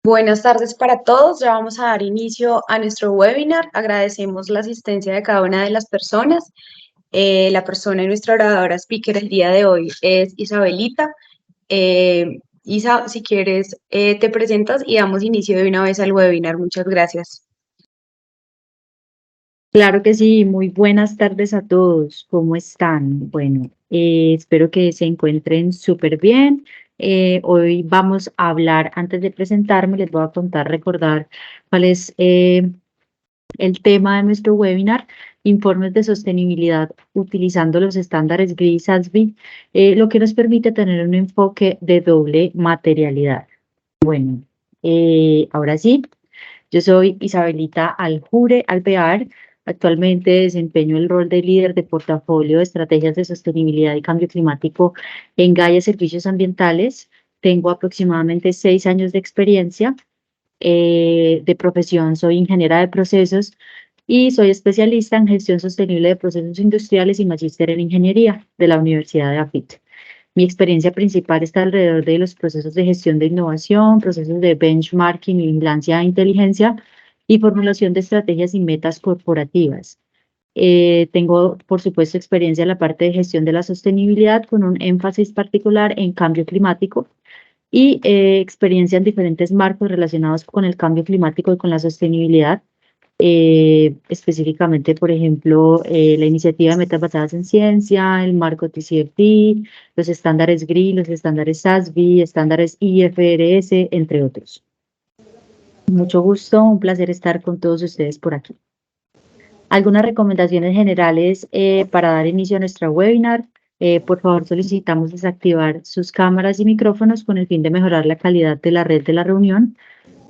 Buenas tardes para todos. Ya vamos a dar inicio a nuestro webinar. Agradecemos la asistencia de cada una de las personas. La persona y nuestra oradora speaker el día de hoy es Isabelita. Isa, si quieres, te presentas y damos inicio de una vez al webinar. Muchas gracias. Claro que sí, muy buenas tardes a todos. ¿Cómo están? Bueno, espero que se encuentren súper bien. Hoy vamos a hablar, antes de presentarme, les voy a contar, recordar cuál es el tema de nuestro webinar, informes de sostenibilidad utilizando los estándares GRI SASB, lo que nos permite tener un enfoque de doble materialidad. Bueno, ahora sí. Yo soy Isabelita Aljure Alvear. Actualmente desempeño el rol de líder de portafolio de estrategias de sostenibilidad y cambio climático en Gaia Servicios Ambientales. Tengo aproximadamente 6 años de experiencia. De profesión soy ingeniera de procesos y soy especialista en gestión sostenible de procesos industriales y magíster en ingeniería de la Universidad de AFIT. Mi experiencia principal está alrededor de los procesos de gestión de innovación, procesos de benchmarking, vigilancia de inteligencia y formulación de estrategias y metas corporativas. Tengo, por supuesto, experiencia en la parte de gestión de la sostenibilidad con un énfasis particular en cambio climático y experiencia en diferentes marcos relacionados con el cambio climático y con la sostenibilidad. Específicamente, por ejemplo, la iniciativa de metas basadas en ciencia, el marco TCFD, los estándares GRI, los estándares SASB, estándares IFRS, entre otros. Mucho gusto, un placer estar con todos ustedes por aquí. Algunas recomendaciones generales para dar inicio a nuestro webinar. Por favor, solicitamos desactivar sus cámaras y micrófonos con el fin de mejorar la calidad de la red de la reunión.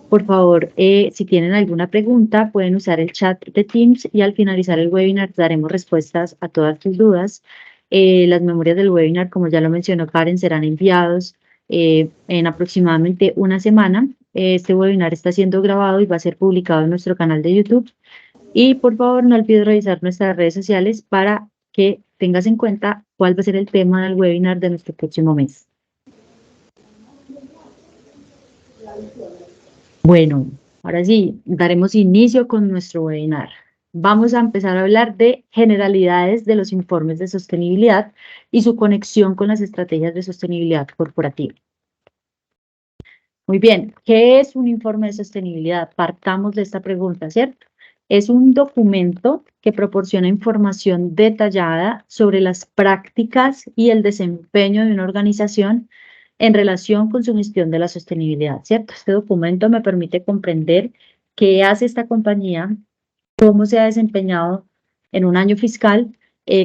Por favor, si tienen alguna pregunta, pueden usar el chat de Teams y al finalizar el webinar daremos respuestas a todas sus dudas. Las memorias del webinar, como ya lo mencionó Karen, serán enviados en aproximadamente una semana. Este webinar está siendo grabado y va a ser publicado en nuestro canal de YouTube. Y por favor, no olvides revisar nuestras redes sociales para que tengas en cuenta cuál va a ser el tema del webinar de nuestro próximo mes. Bueno, ahora sí, daremos inicio con nuestro webinar. Vamos a empezar a hablar de generalidades de los informes de sostenibilidad y su conexión con las estrategias de sostenibilidad corporativa. Muy bien, ¿qué es un informe de sostenibilidad? Partamos de esta pregunta, ¿cierto? Es un documento que proporciona información detallada sobre las prácticas y el desempeño de una organización en relación con su gestión de la sostenibilidad, ¿cierto? Este documento me permite comprender qué hace esta compañía, cómo se ha desempeñado en un año fiscal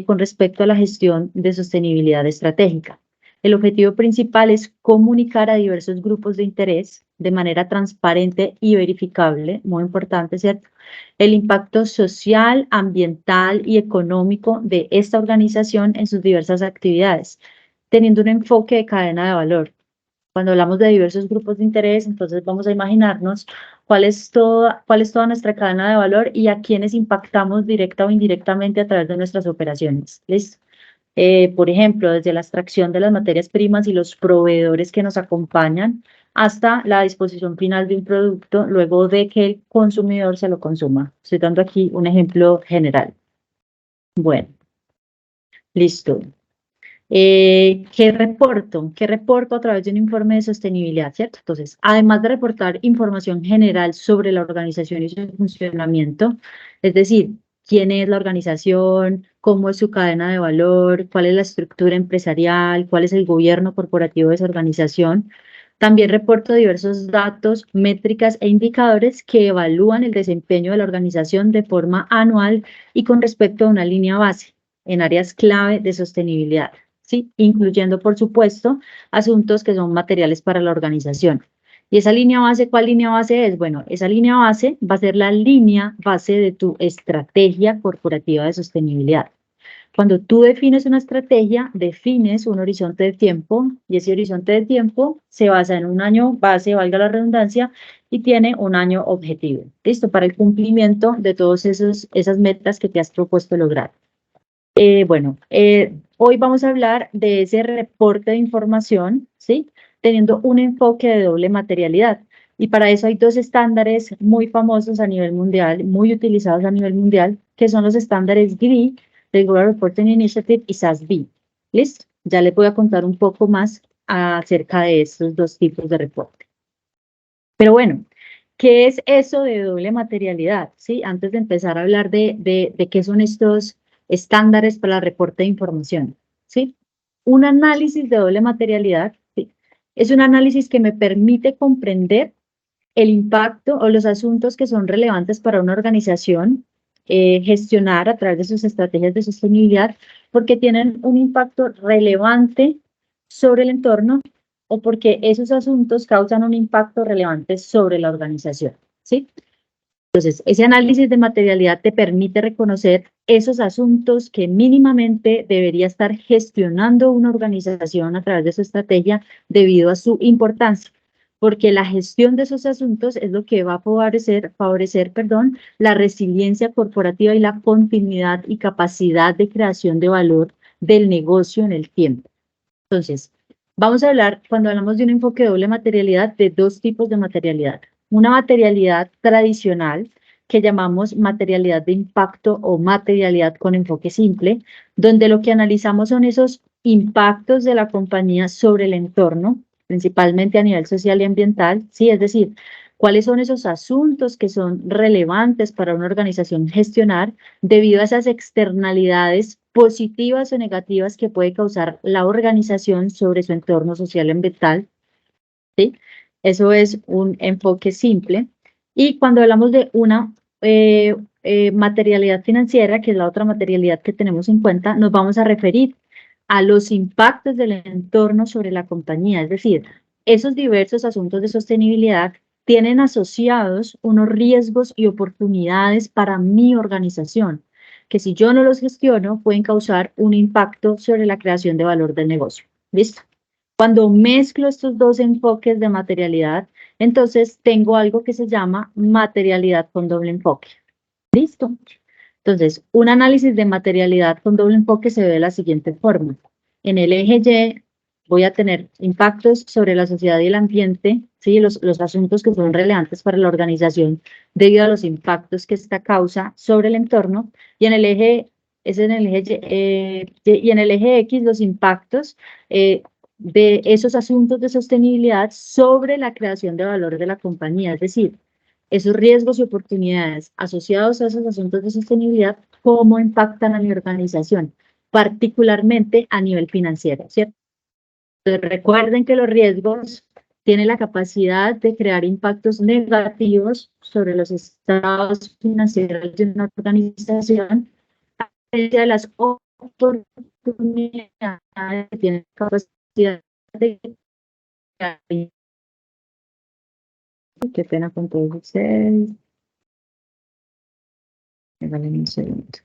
con respecto a la gestión de sostenibilidad estratégica. El objetivo principal es comunicar a diversos grupos de interés de manera transparente y verificable, muy importante, ¿cierto? El impacto social, ambiental y económico de esta organización en sus diversas actividades, teniendo un enfoque de cadena de valor. Cuando hablamos de diversos grupos de interés, entonces vamos a imaginarnos cuál es toda nuestra cadena de valor y a quienes impactamos directa o indirectamente a través de nuestras operaciones. ¿Listo? Por ejemplo, desde la extracción de las materias primas y los proveedores que nos acompañan hasta la disposición final de un producto luego de que el consumidor se lo consuma. Estoy dando aquí un ejemplo general. Bueno, listo. ¿Qué reporto? ¿Qué reporto a través de un informe de sostenibilidad, cierto? Entonces, además de reportar información general sobre la organización y su funcionamiento, es decir, quién es la organización, cómo es su cadena de valor, cuál es la estructura empresarial, cuál es el gobierno corporativo de esa organización, también reporto diversos datos, métricas e indicadores que evalúan el desempeño de la organización de forma anual y con respecto a una línea base en áreas clave de sostenibilidad. ¿Sí? Incluyendo, por supuesto, asuntos que son materiales para la organización. ¿Y esa línea base, cuál línea base es? Bueno, esa línea base va a ser la línea base de tu estrategia corporativa de sostenibilidad. Cuando tú defines una estrategia, defines un horizonte de tiempo y ese horizonte de tiempo se basa en un año base, valga la redundancia, y tiene un año objetivo. ¿Listo? Para el cumplimiento de todas esas metas que te has propuesto lograr. Hoy vamos a hablar de ese reporte de información, ¿sí? Teniendo un enfoque de doble materialidad. Y para eso hay dos estándares muy famosos a nivel mundial, muy utilizados a nivel mundial, que son los estándares GRI, Regular Reporting Initiative, y SASB. ¿Listo? Ya les voy a contar un poco más acerca de estos dos tipos de reporte. Pero bueno, ¿qué es eso de doble materialidad? ¿Sí? Antes de empezar a hablar de qué son estos estándares para el reporte de información. ¿Sí? Un análisis de doble materialidad, ¿sí?, es un análisis que me permite comprender el impacto o los asuntos que son relevantes para una organización, gestionar a través de sus estrategias de sostenibilidad, porque tienen un impacto relevante sobre el entorno o porque esos asuntos causan un impacto relevante sobre la organización, ¿sí? Entonces, ese análisis de materialidad te permite reconocer esos asuntos que mínimamente debería estar gestionando una organización a través de su estrategia debido a su importancia, porque la gestión de esos asuntos es lo que va a favorecer, la resiliencia corporativa y la continuidad y capacidad de creación de valor del negocio en el tiempo. Entonces, vamos a hablar, cuando hablamos de un enfoque de doble materialidad, de dos tipos de materialidad. Una materialidad tradicional, que llamamos materialidad de impacto o materialidad con enfoque simple, donde lo que analizamos son esos impactos de la compañía sobre el entorno, principalmente a nivel social y ambiental, ¿sí? Es decir, cuáles son esos asuntos que son relevantes para una organización gestionar debido a esas externalidades positivas o negativas que puede causar la organización sobre su entorno social y ambiental, ¿sí? Eso es un enfoque simple. Y cuando hablamos de una materialidad financiera, que es la otra materialidad que tenemos en cuenta, nos vamos a referir a los impactos del entorno sobre la compañía, es decir, esos diversos asuntos de sostenibilidad tienen asociados unos riesgos y oportunidades para mi organización, que si yo no los gestiono, pueden causar un impacto sobre la creación de valor del negocio. ¿Listo? Cuando mezclo estos dos enfoques de materialidad, entonces tengo algo que se llama materialidad con doble enfoque. ¿Listo? Entonces, un análisis de materialidad con doble enfoque se ve de la siguiente forma. En el eje Y voy a tener impactos sobre la sociedad y el ambiente, ¿sí? Los asuntos que son relevantes para la organización debido a los impactos que esta causa sobre el entorno. Y en el eje, y en el eje X los impactos de esos asuntos de sostenibilidad sobre la creación de valor de la compañía, es decir, esos riesgos y oportunidades asociados a esos asuntos de sostenibilidad, cómo impactan a mi organización, particularmente a nivel financiero, ¿cierto? Entonces, recuerden que los riesgos tienen la capacidad de crear impactos negativos sobre los estados financieros de una organización, a diferencia de las oportunidades que tienen capacidad de crear. Qué pena con todos ustedes. Vale un segundo.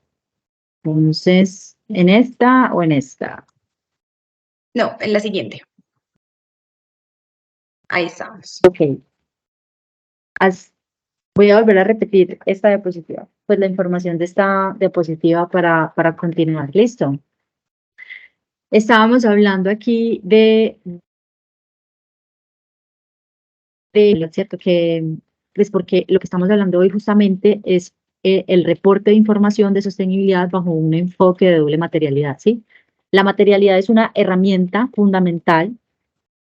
Entonces, ¿en esta o en esta? No, en la siguiente. Ahí estamos. Ok. Voy a volver a repetir esta diapositiva, pues la información de esta diapositiva para continuar. ¿Listo? Estábamos hablando aquí ¿cierto? Que es porque lo que estamos hablando hoy justamente es el reporte de información de sostenibilidad bajo un enfoque de doble materialidad, ¿sí? La materialidad es una herramienta fundamental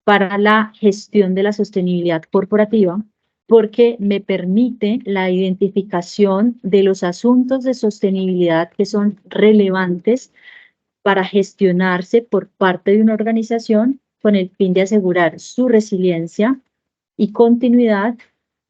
para la gestión de la sostenibilidad corporativa porque me permite la identificación de los asuntos de sostenibilidad que son relevantes para gestionarse por parte de una organización con el fin de asegurar su resiliencia y continuidad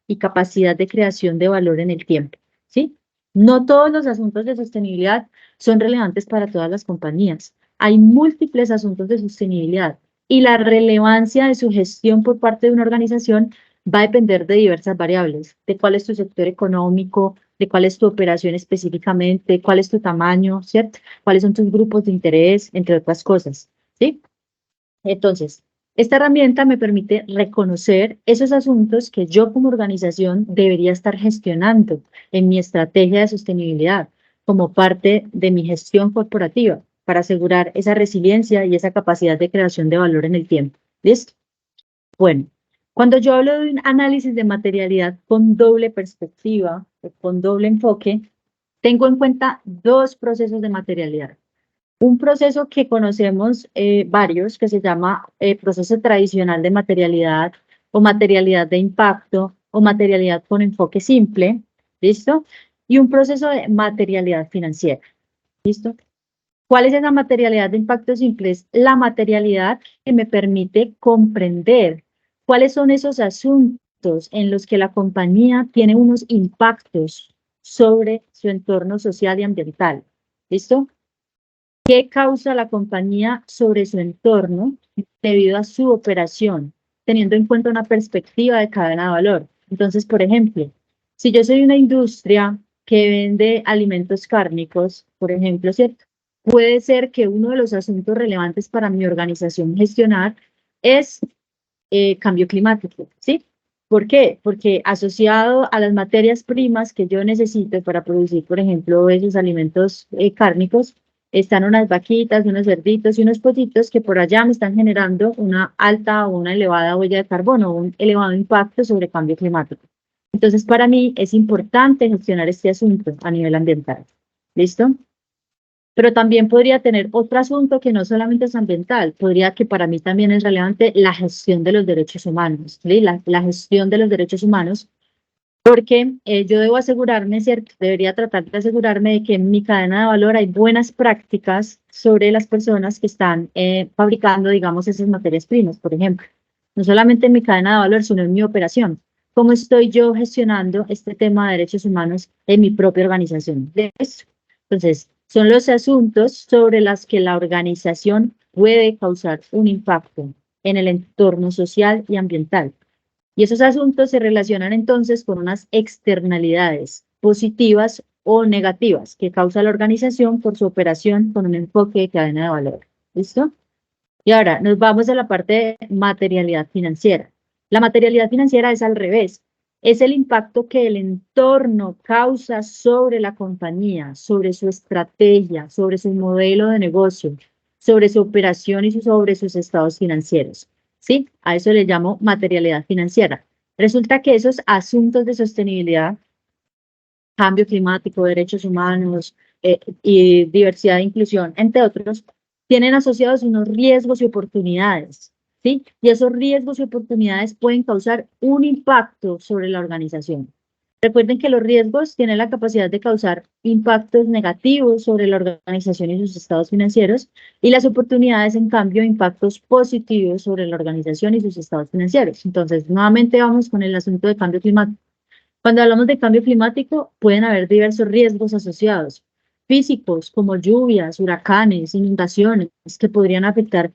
y capacidad de creación de valor en el tiempo, ¿sí? No todos los asuntos de sostenibilidad son relevantes para todas las compañías. Hay múltiples asuntos de sostenibilidad y la relevancia de su gestión por parte de una organización va a depender de diversas variables, de cuál es tu sector económico, de cuál es tu operación específicamente, cuál es tu tamaño, ¿cierto? Cuáles son tus grupos de interés, entre otras cosas, ¿sí? Entonces, esta herramienta me permite reconocer esos asuntos que yo como organización debería estar gestionando en mi estrategia de sostenibilidad como parte de mi gestión corporativa para asegurar esa resiliencia y esa capacidad de creación de valor en el tiempo. ¿Listo? Bueno, Cuando yo hablo de un análisis de materialidad con doble perspectiva, o con doble enfoque, tengo en cuenta dos procesos de materialidad. Un proceso que conocemos varios, que se llama proceso tradicional de materialidad o materialidad de impacto o materialidad con enfoque simple, ¿listo? Y un proceso de materialidad financiera, ¿listo? ¿Cuál es esa materialidad de impacto simple? Es la materialidad que me permite comprender cuáles son esos asuntos en los que la compañía tiene unos impactos sobre su entorno social y ambiental. ¿Listo? ¿Qué causa la compañía sobre su entorno debido a su operación, teniendo en cuenta una perspectiva de cadena de valor? Entonces, por ejemplo, si yo soy una industria que vende alimentos cárnicos, por ejemplo, ¿cierto? Puede ser que uno de los asuntos relevantes para mi organización gestionar es cambio climático, ¿sí? ¿Por qué? Porque asociado a las materias primas que yo necesito para producir, por ejemplo, esos alimentos cárnicos, están unas vaquitas, unos cerditos y unos pollitos que por allá me están generando una alta o una elevada huella de carbono, un elevado impacto sobre cambio climático. Entonces, para mí es importante gestionar este asunto a nivel ambiental. ¿Listo? Pero también podría tener otro asunto que no solamente es ambiental, podría que para mí también es relevante la gestión de los derechos humanos, ¿sí? La gestión de los derechos humanos, porque yo debo asegurarme, ¿cierto? Debería tratar de asegurarme de que en mi cadena de valor hay buenas prácticas sobre las personas que están fabricando, digamos, esas materias primas, por ejemplo. No solamente en mi cadena de valor, sino en mi operación. ¿Cómo estoy yo gestionando este tema de derechos humanos en mi propia organización? Entonces, son los asuntos sobre los que la organización puede causar un impacto en el entorno social y ambiental. Y esos asuntos se relacionan entonces con unas externalidades positivas o negativas que causa la organización por su operación con un enfoque de cadena de valor. ¿Listo? Y ahora nos vamos a la parte de materialidad financiera. La materialidad financiera es al revés. Es el impacto que el entorno causa sobre la compañía, sobre su estrategia, sobre su modelo de negocio, sobre su operación y sobre sus estados financieros. ¿Sí? A eso le llamo materialidad financiera. Resulta que esos asuntos de sostenibilidad, cambio climático, derechos humanos y diversidad e inclusión, entre otros, tienen asociados unos riesgos y oportunidades, ¿sí? Y esos riesgos y oportunidades pueden causar un impacto sobre la organización. Recuerden que los riesgos tienen la capacidad de causar impactos negativos sobre la organización y sus estados financieros, y las oportunidades, en cambio, impactos positivos sobre la organización y sus estados financieros. Entonces, nuevamente vamos con el asunto de cambio climático. Cuando hablamos de cambio climático, pueden haber diversos riesgos asociados, físicos como lluvias, huracanes, inundaciones, que podrían afectar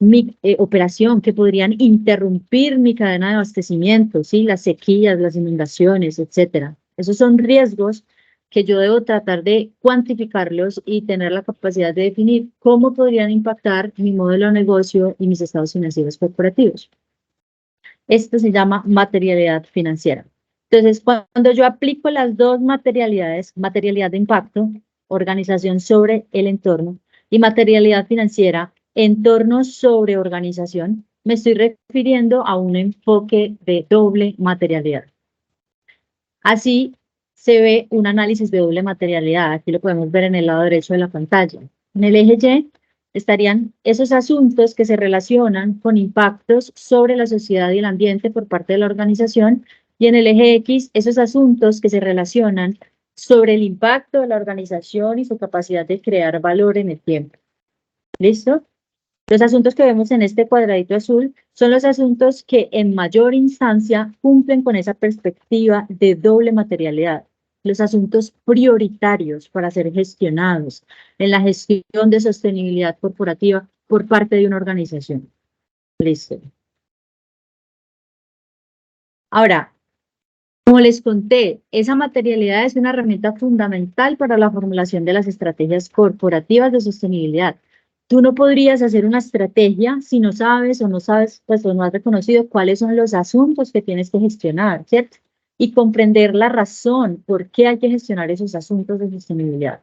mi operación, que podrían interrumpir mi cadena de abastecimiento, ¿sí? Las sequías, las inundaciones, etcétera. Esos son riesgos que yo debo tratar de cuantificarlos y tener la capacidad de definir cómo podrían impactar mi modelo de negocio y mis estados financieros corporativos. Esto se llama materialidad financiera. Entonces, cuando yo aplico las dos materialidades, materialidad de impacto, organización sobre el entorno, y materialidad financiera, entorno sobre organización, me estoy refiriendo a un enfoque de doble materialidad. Así se ve un análisis de doble materialidad. Aquí lo podemos ver en el lado derecho de la pantalla. En el eje Y estarían esos asuntos que se relacionan con impactos sobre la sociedad y el ambiente por parte de la organización, y en el eje X esos asuntos que se relacionan sobre el impacto de la organización y su capacidad de crear valor en el tiempo. ¿Listo? Los asuntos que vemos en este cuadradito azul son los asuntos que en mayor instancia cumplen con esa perspectiva de doble materialidad. Los asuntos prioritarios para ser gestionados en la gestión de sostenibilidad corporativa por parte de una organización. Listo. Ahora, como les conté, esa materialidad es una herramienta fundamental para la formulación de las estrategias corporativas de sostenibilidad. Tú no podrías hacer una estrategia si no sabes o no sabes, pues o no has reconocido cuáles son los asuntos que tienes que gestionar, ¿cierto? Y comprender la razón por qué hay que gestionar esos asuntos de sostenibilidad.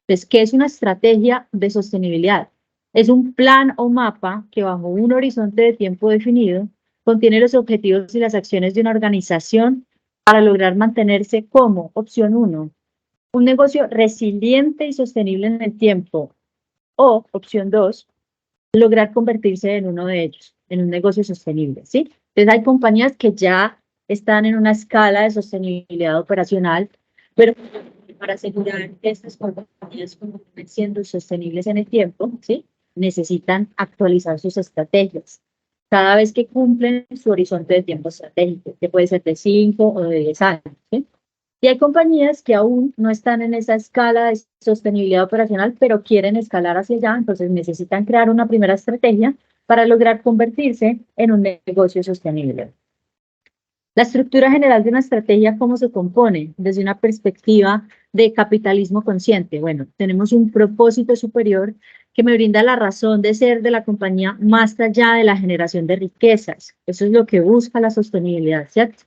Entonces, ¿qué es una estrategia de sostenibilidad? Es un plan o mapa que bajo un horizonte de tiempo definido contiene los objetivos y las acciones de una organización para lograr mantenerse como, opción 1, un negocio resiliente y sostenible en el tiempo, o, opción 2, lograr convertirse en uno de ellos, en un negocio sostenible, ¿sí? Entonces hay compañías que ya están en una escala de sostenibilidad operacional, pero para asegurar que estas compañías continúen siendo sostenibles en el tiempo, ¿sí? Necesitan actualizar sus estrategias cada vez que cumplen su horizonte de tiempo estratégico, que puede ser de 5 o de 10 años, ¿sí? Y hay compañías que aún no están en esa escala de sostenibilidad operacional, pero quieren escalar hacia allá, entonces necesitan crear una primera estrategia para lograr convertirse en un negocio sostenible. La estructura general de una estrategia, ¿cómo se compone? Desde una perspectiva de capitalismo consciente. Bueno, tenemos un propósito superior que me brinda la razón de ser de la compañía más allá de la generación de riquezas. Eso es lo que busca la sostenibilidad, ¿cierto?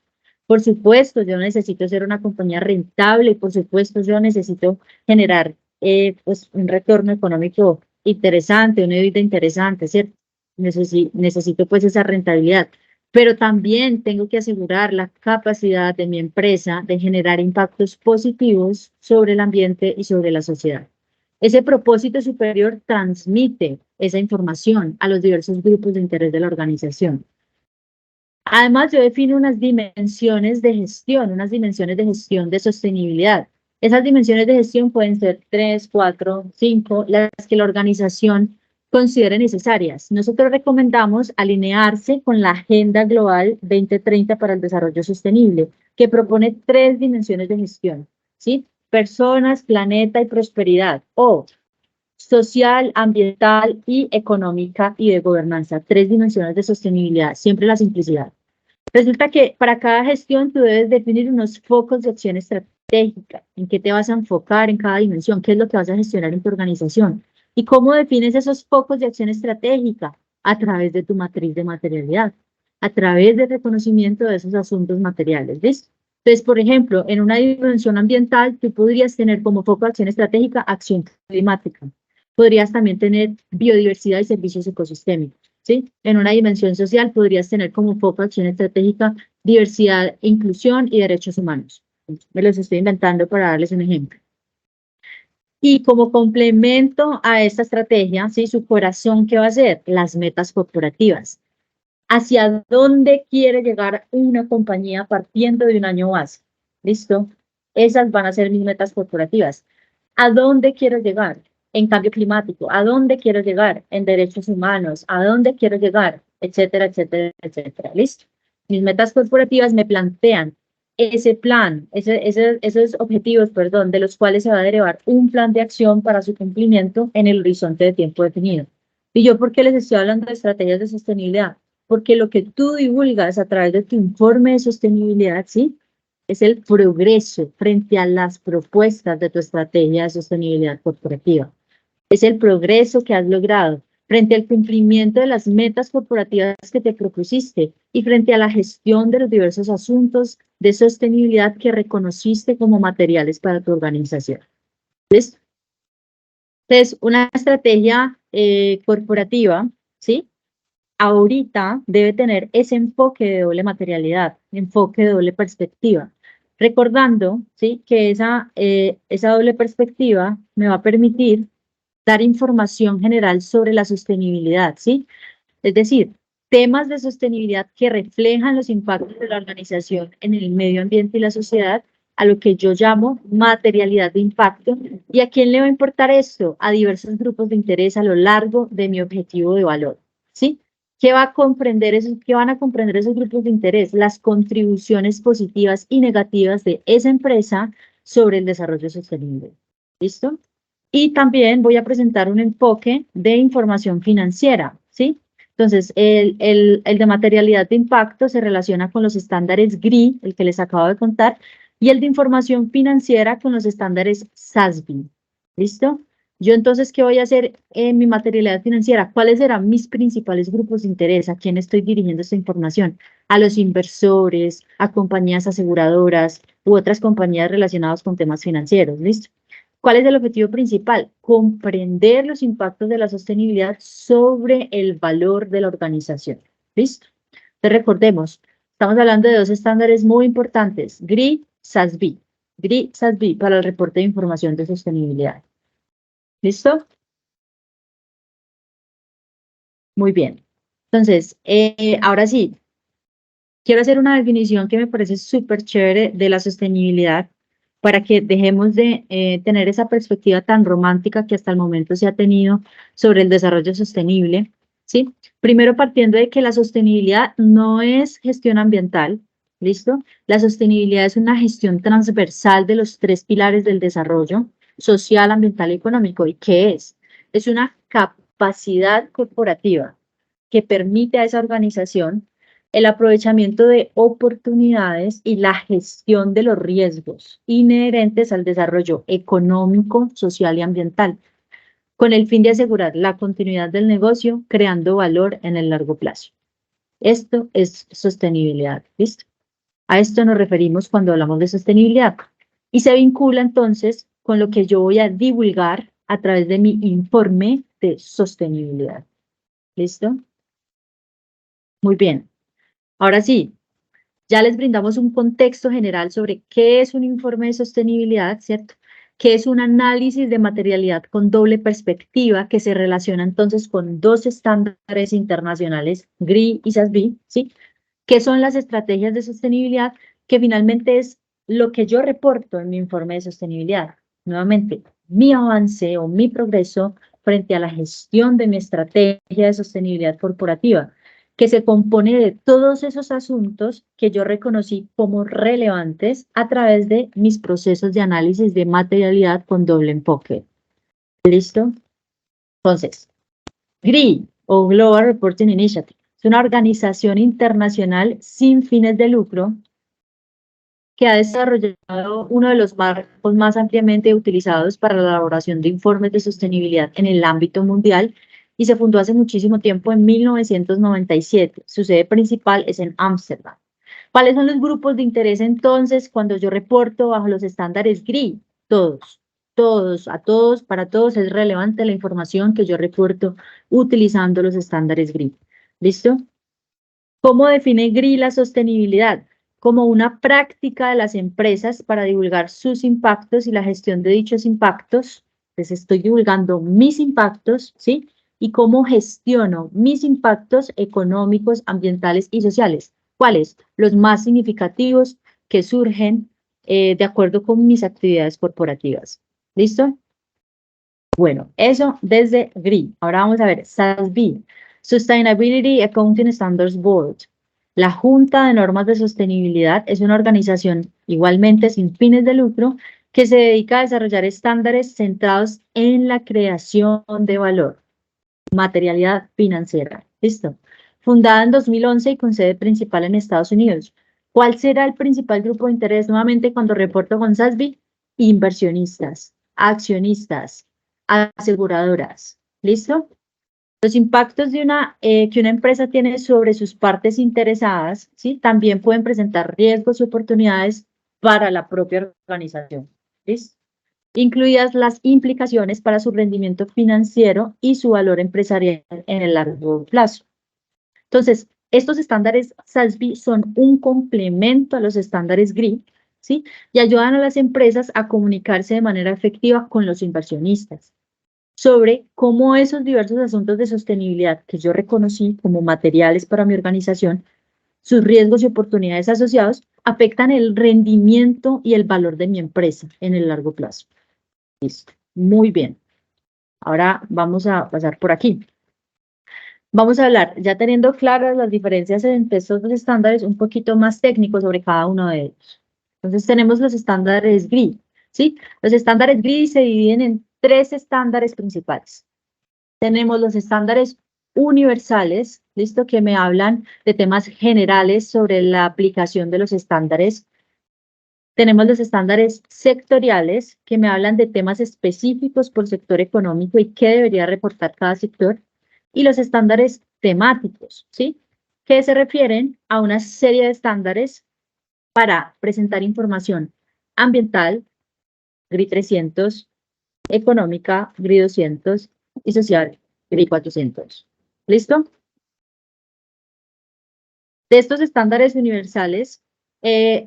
Por supuesto, yo necesito ser una compañía rentable y por supuesto yo necesito generar pues, un retorno económico interesante, una vida interesante, ¿cierto? Necesito pues esa rentabilidad, pero también tengo que asegurar la capacidad de mi empresa de generar impactos positivos sobre el ambiente y sobre la sociedad. Ese propósito superior transmite esa información a los diversos grupos de interés de la organización. Además, yo defino unas dimensiones de gestión de sostenibilidad. Esas dimensiones de gestión pueden ser 3, 4, 5, las que la organización considere necesarias. Nosotros recomendamos alinearse con la Agenda Global 2030 para el Desarrollo Sostenible, que propone 3 dimensiones de gestión, ¿sí? Personas, planeta y prosperidad, o social, ambiental y económica y de gobernanza. 3 dimensiones de sostenibilidad, siempre la simplicidad. Resulta que para cada gestión tú debes definir unos focos de acción estratégica, en qué te vas a enfocar en cada dimensión, qué es lo que vas a gestionar en tu organización. ¿Y cómo defines esos focos de acción estratégica? A través de tu matriz de materialidad, a través del reconocimiento de esos asuntos materiales, ¿listo? Entonces, por ejemplo, en una dimensión ambiental, tú podrías tener como foco de acción estratégica acción climática. Podrías también tener biodiversidad y servicios ecosistémicos. ¿Sí? En una dimensión social podrías tener como foco de acción estratégica diversidad, inclusión y derechos humanos. Me los estoy inventando para darles un ejemplo. Y como complemento a esta estrategia, ¿sí? Su corazón, ¿qué va a ser? Las metas corporativas. ¿Hacia dónde quiere llegar una compañía partiendo de un año base? ¿Listo? Esas van a ser mis metas corporativas. ¿A dónde quiero llegar? En cambio climático. ¿A dónde quiero llegar? En derechos humanos. ¿A dónde quiero llegar? Etcétera, etcétera, etcétera. ¿Listo? Mis metas corporativas me plantean ese plan, esos objetivos, perdón, de los cuales se va a derivar un plan de acción para su cumplimiento en el horizonte de tiempo definido. ¿Y yo por qué les estoy hablando de estrategias de sostenibilidad? Porque lo que tú divulgas a través de tu informe de sostenibilidad, ¿sí? Es el progreso frente a las propuestas de tu estrategia de sostenibilidad corporativa. Es el progreso que has logrado frente al cumplimiento de las metas corporativas que te propusiste y frente a la gestión de los diversos asuntos de sostenibilidad que reconociste como materiales para tu organización. ¿Listo? Entonces, una estrategia corporativa, ¿sí? Ahorita debe tener ese enfoque de doble materialidad, enfoque de doble perspectiva, recordando, ¿sí? Que esa doble perspectiva me va a permitir dar información general sobre la sostenibilidad, ¿sí? Es decir, temas de sostenibilidad que reflejan los impactos de la organización en el medio ambiente y la sociedad, a lo que yo llamo materialidad de impacto. ¿Y a quién le va a importar esto? A diversos grupos de interés a lo largo de mi objetivo de valor, ¿sí? ¿Qué va a comprender qué van a comprender esos grupos de interés? Las contribuciones positivas y negativas de esa empresa sobre el desarrollo sostenible. ¿Listo? Y también voy a presentar un enfoque de información financiera, ¿sí? Entonces, el de materialidad de impacto se relaciona con los estándares GRI, el que les acabo de contar, y el de información financiera con los estándares SASB. ¿Listo? Yo entonces, ¿qué voy a hacer en mi materialidad financiera? ¿Cuáles serán mis principales grupos de interés? ¿A quién estoy dirigiendo esta información? A los inversores, a compañías aseguradoras u otras compañías relacionadas con temas financieros. ¿Listo? ¿Cuál es el objetivo principal? Comprender los impactos de la sostenibilidad sobre el valor de la organización. ¿Listo? Entonces recordemos, estamos hablando de dos estándares muy importantes, GRI, SASB. GRI, SASB para el reporte de información de sostenibilidad. ¿Listo? Muy bien. Entonces, ahora sí, quiero hacer una definición que me parece súper chévere de la sostenibilidad para que dejemos de tener esa perspectiva tan romántica que hasta el momento se ha tenido sobre el desarrollo sostenible, ¿sí? Primero partiendo de que la sostenibilidad no es gestión ambiental, ¿listo? La sostenibilidad es una gestión transversal de los tres pilares del desarrollo social, ambiental y económico. ¿Y qué es? Es una capacidad corporativa que permite a esa organización el aprovechamiento de oportunidades y la gestión de los riesgos inherentes al desarrollo económico, social y ambiental, con el fin de asegurar la continuidad del negocio, creando valor en el largo plazo. Esto es sostenibilidad, ¿listo? A esto nos referimos cuando hablamos de sostenibilidad y se vincula entonces con lo que yo voy a divulgar a través de mi informe de sostenibilidad. ¿Listo? Muy bien. Ahora sí, ya les brindamos un contexto general sobre qué es un informe de sostenibilidad, ¿cierto? ¿Qué es un análisis de materialidad con doble perspectiva que se relaciona entonces con dos estándares internacionales, GRI y SASB, ¿sí? ¿Qué son las estrategias de sostenibilidad? Que finalmente es lo que yo reporto en mi informe de sostenibilidad. Nuevamente, mi avance o mi progreso frente a la gestión de mi estrategia de sostenibilidad corporativa, que se compone de todos esos asuntos que yo reconocí como relevantes a través de mis procesos de análisis de materialidad con doble enfoque. ¿Listo? Entonces, GRI o Global Reporting Initiative es una organización internacional sin fines de lucro que ha desarrollado uno de los marcos más ampliamente utilizados para la elaboración de informes de sostenibilidad en el ámbito mundial y se fundó hace muchísimo tiempo, en 1997. Su sede principal es en Ámsterdam. ¿Cuáles son los grupos de interés entonces cuando yo reporto bajo los estándares GRI? Todos, a todos, para todos es relevante la información que yo reporto utilizando los estándares GRI. ¿Listo? ¿Cómo define GRI la sostenibilidad? Como una práctica de las empresas para divulgar sus impactos y la gestión de dichos impactos. Entonces estoy divulgando mis impactos, ¿sí? Y cómo gestiono mis impactos económicos, ambientales y sociales. ¿Cuáles? Los más significativos que surgen de acuerdo con mis actividades corporativas. ¿Listo? Bueno, eso desde GRI. Ahora vamos a ver SASB, Sustainability Accounting Standards Board. La Junta de Normas de Sostenibilidad es una organización igualmente sin fines de lucro que se dedica a desarrollar estándares centrados en la creación de valor, materialidad financiera. ¿Listo? Fundada en 2011 y con sede principal en Estados Unidos. ¿Cuál será el principal grupo de interés? Nuevamente, cuando reporto con SASB, inversionistas, accionistas, aseguradoras. ¿Listo? Los impactos de que una empresa tiene sobre sus partes interesadas, ¿sí? También pueden presentar riesgos y oportunidades para la propia organización. ¿Listo? Incluidas las implicaciones para su rendimiento financiero y su valor empresarial en el largo plazo. Entonces, estos estándares SASB son un complemento a los estándares GRI, ¿sí? Y ayudan a las empresas a comunicarse de manera efectiva con los inversionistas sobre cómo esos diversos asuntos de sostenibilidad que yo reconocí como materiales para mi organización, sus riesgos y oportunidades asociados, afectan el rendimiento y el valor de mi empresa en el largo plazo. Listo. Muy bien. Ahora vamos a pasar por aquí. Vamos a hablar, ya teniendo claras las diferencias entre estos dos estándares, un poquito más técnicos sobre cada uno de ellos. Entonces tenemos los estándares GRI, ¿sí? Los estándares GRI se dividen en tres estándares principales. Tenemos los estándares universales, ¿listo? Que me hablan de temas generales sobre la aplicación de los estándares. Tenemos los estándares sectoriales, que me hablan de temas específicos por sector económico y qué debería reportar cada sector. Y los estándares temáticos, ¿sí? Que se refieren a una serie de estándares para presentar información ambiental, GRI 300, económica, GRI 200 y social, GRI 400. ¿Listo? De estos estándares universales,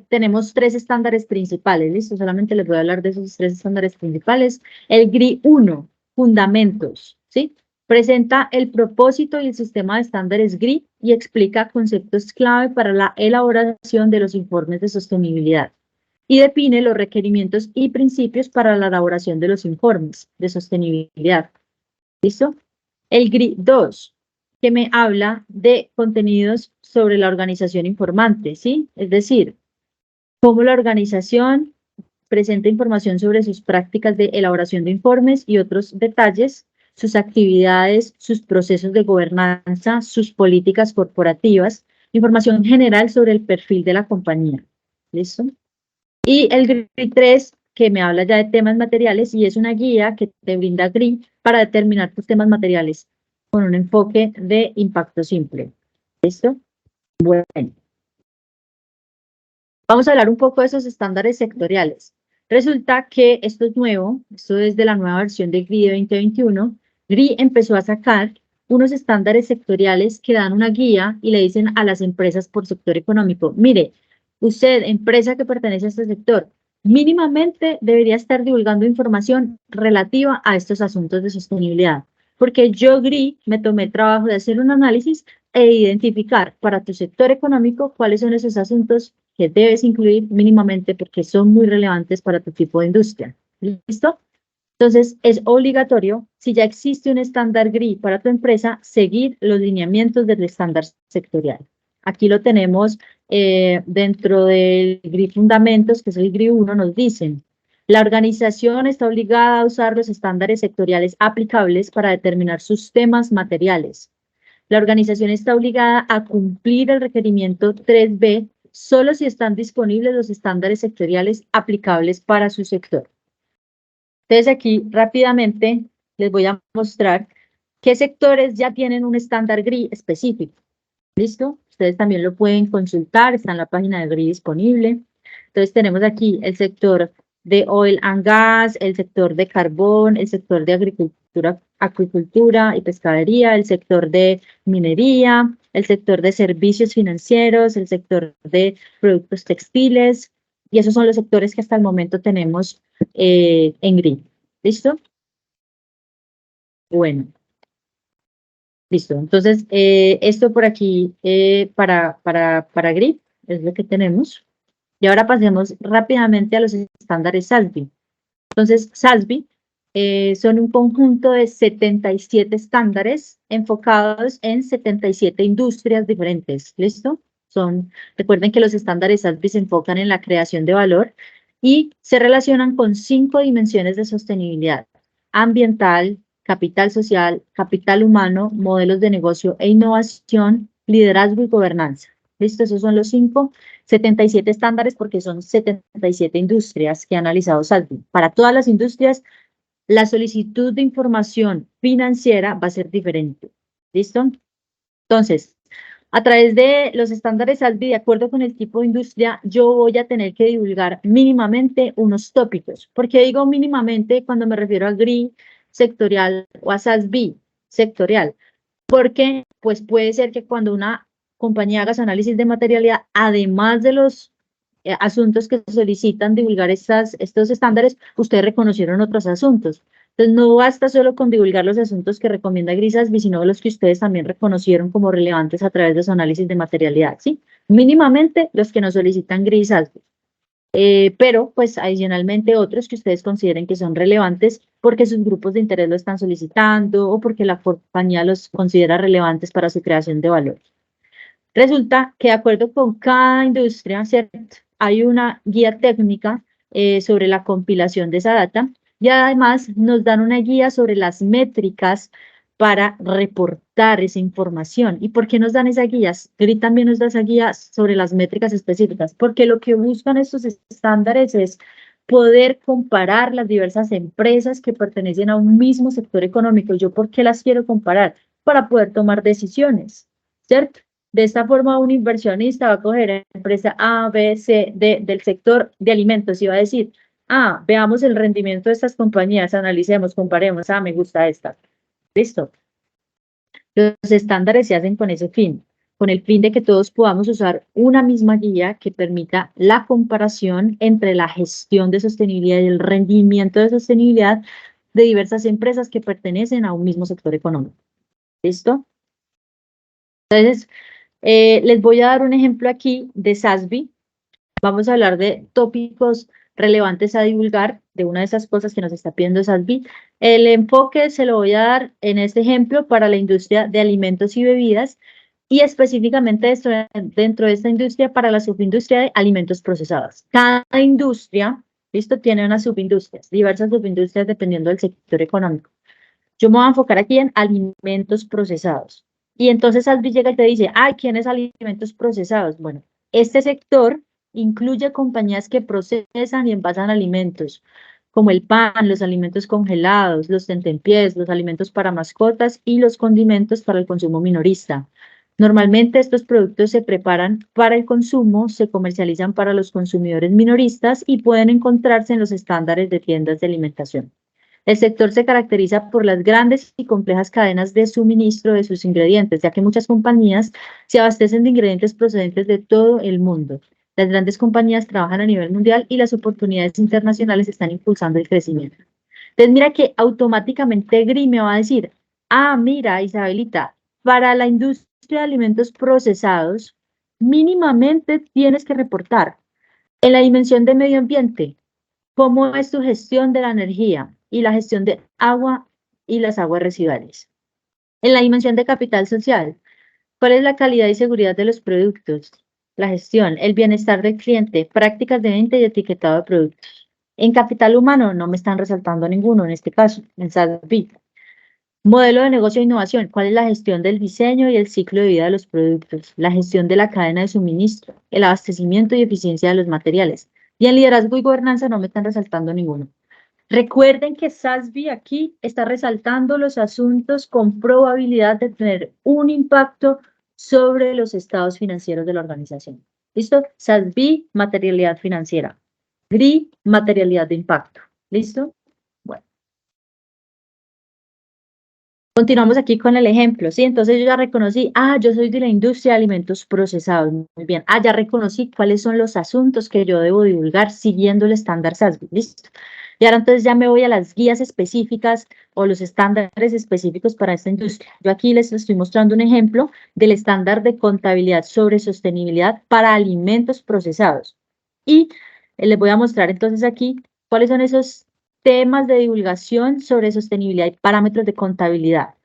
tenemos 3 estándares principales, ¿listo? Solamente les voy a hablar de esos 3 estándares principales. El GRI 1, fundamentos, ¿sí? Presenta el propósito y el sistema de estándares GRI y explica conceptos clave para la elaboración de los informes de sostenibilidad y define los requerimientos y principios para la elaboración de los informes de sostenibilidad. ¿Listo? El GRI 2, que me habla de contenidos sobre la organización informante, ¿sí? Es decir, cómo la organización presenta información sobre sus prácticas de elaboración de informes y otros detalles, sus actividades, sus procesos de gobernanza, sus políticas corporativas, información general sobre el perfil de la compañía. ¿Listo? Y el GRI 3, que me habla ya de temas materiales y es una guía que te brinda GRI para determinar tus temas materiales con un enfoque de impacto simple. ¿Listo? Bueno. Vamos a hablar un poco de esos estándares sectoriales. Resulta que esto es nuevo, esto es de la nueva versión de GRI de 2021. GRI empezó a sacar unos estándares sectoriales que dan una guía y le dicen a las empresas por sector económico, mire, usted, empresa que pertenece a este sector, mínimamente debería estar divulgando información relativa a estos asuntos de sostenibilidad, porque yo, GRI, me tomé el trabajo de hacer un análisis e identificar para tu sector económico cuáles son esos asuntos que debes incluir mínimamente porque son muy relevantes para tu tipo de industria. ¿Listo? Entonces, es obligatorio, si ya existe un estándar GRI para tu empresa, seguir los lineamientos del estándar sectorial. Aquí lo tenemos dentro del GRI Fundamentos, que es el GRI 1, nos dicen, la organización está obligada a usar los estándares sectoriales aplicables para determinar sus temas materiales. La organización está obligada a cumplir el requerimiento 3B solo si están disponibles los estándares sectoriales aplicables para su sector. Entonces aquí rápidamente les voy a mostrar qué sectores ya tienen un estándar GRI específico. ¿Listo? Ustedes también lo pueden consultar, está en la página de GRI disponible. Entonces tenemos aquí el sector de oil and gas, el sector de carbón, el sector de acuicultura y pescadería, el sector de minería, el sector de servicios financieros, el sector de productos textiles, y esos son los sectores que hasta el momento tenemos en GRI. ¿Listo? Bueno. Listo, entonces esto por aquí para GRI es lo que tenemos. Y ahora pasemos rápidamente a los estándares SASB. Entonces, SASB son un conjunto de 77 estándares enfocados en 77 industrias diferentes. ¿Listo? Recuerden que los estándares SASB se enfocan en la creación de valor y se relacionan con 5 dimensiones de sostenibilidad: ambiental, capital social, capital humano, modelos de negocio e innovación, liderazgo y gobernanza. ¿Listo? Esos son los 77 estándares porque son 77 industrias que ha analizado SASB. Para todas las industrias, la solicitud de información financiera va a ser diferente. ¿Listo? Entonces, a través de los estándares SASB, de acuerdo con el tipo de industria, yo voy a tener que divulgar mínimamente unos tópicos. ¿Por qué digo mínimamente cuando me refiero a GRI sectorial o a SASB sectorial? Porque pues puede ser que cuando una compañía haga su análisis de materialidad, además de los asuntos que solicitan divulgar estos estándares, ustedes reconocieron otros asuntos. Entonces, no basta solo con divulgar los asuntos que recomienda GRI-SASB, sino los que ustedes también reconocieron como relevantes a través de su análisis de materialidad, ¿sí? Mínimamente los que nos solicitan GRI-SASB. Pero, pues, adicionalmente otros que ustedes consideren que son relevantes porque sus grupos de interés lo están solicitando o porque la compañía los considera relevantes para su creación de valor. Resulta que de acuerdo con cada industria, ¿cierto? Hay una guía técnica sobre la compilación de esa data y además nos dan una guía sobre las métricas para reportar esa información. ¿Y por qué nos dan esas guías? GRI también nos da esa guía sobre las métricas específicas, porque lo que buscan estos estándares es poder comparar las diversas empresas que pertenecen a un mismo sector económico. ¿Yo por qué las quiero comparar? Para poder tomar decisiones, ¿cierto? De esta forma, un inversionista va a coger la empresa A, B, C, D del sector de alimentos y va a decir, veamos el rendimiento de estas compañías, analicemos, comparemos, me gusta esta. Listo. Los estándares se hacen con ese fin. con el fin de que todos podamos usar una misma guía que permita la comparación entre la gestión de sostenibilidad y el rendimiento de sostenibilidad de diversas empresas que pertenecen a un mismo sector económico. ¿Listo? Entonces, les voy a dar un ejemplo aquí de SASB. Vamos a hablar de tópicos relevantes a divulgar, de una de esas cosas que nos está pidiendo SASB. El enfoque se lo voy a dar en este ejemplo para la industria de alimentos y bebidas y específicamente dentro de esta industria para la subindustria de alimentos procesados. Cada industria, ¿listo? Tiene unas subindustrias, diversas subindustrias dependiendo del sector económico. Yo me voy a enfocar aquí en alimentos procesados. Y entonces SASB llega y te dice, ay, ¿quiénes alimentos procesados? Bueno, este sector incluye compañías que procesan y envasan alimentos, como el pan, los alimentos congelados, los tentempiés, los alimentos para mascotas y los condimentos para el consumo minorista. Normalmente estos productos se preparan para el consumo, se comercializan para los consumidores minoristas y pueden encontrarse en los estándares de tiendas de alimentación. El sector se caracteriza por las grandes y complejas cadenas de suministro de sus ingredientes, ya que muchas compañías se abastecen de ingredientes procedentes de todo el mundo. Las grandes compañías trabajan a nivel mundial y las oportunidades internacionales están impulsando el crecimiento. Entonces, mira que automáticamente GRI me va a decir, ah, mira, Isabelita, para la industria de alimentos procesados, mínimamente tienes que reportar en la dimensión de medio ambiente, cómo es tu gestión de la energía y la gestión de agua y las aguas residuales. En la dimensión de capital social, ¿cuál es la calidad y seguridad de los productos? La gestión, el bienestar del cliente, prácticas de venta y etiquetado de productos. En capital humano no me están resaltando ninguno, en este caso, en SASB. Modelo de negocio e innovación, ¿cuál es la gestión del diseño y el ciclo de vida de los productos? La gestión de la cadena de suministro, el abastecimiento y eficiencia de los materiales. Y en liderazgo y gobernanza no me están resaltando ninguno. Recuerden que SASB aquí está resaltando los asuntos con probabilidad de tener un impacto sobre los estados financieros de la organización. ¿Listo? SASB, materialidad financiera. GRI, materialidad de impacto. ¿Listo? Bueno. Continuamos aquí con el ejemplo, ¿sí? Entonces yo ya reconocí, yo soy de la industria de alimentos procesados, muy bien. Ya reconocí cuáles son los asuntos que yo debo divulgar siguiendo el estándar SASB, ¿listo? Y ahora entonces ya me voy a las guías específicas o los estándares específicos para esta industria. Yo aquí les estoy mostrando un ejemplo del estándar de contabilidad sobre sostenibilidad para alimentos procesados. Y les voy a mostrar entonces aquí cuáles son esos temas de divulgación sobre sostenibilidad y parámetros de contabilidad.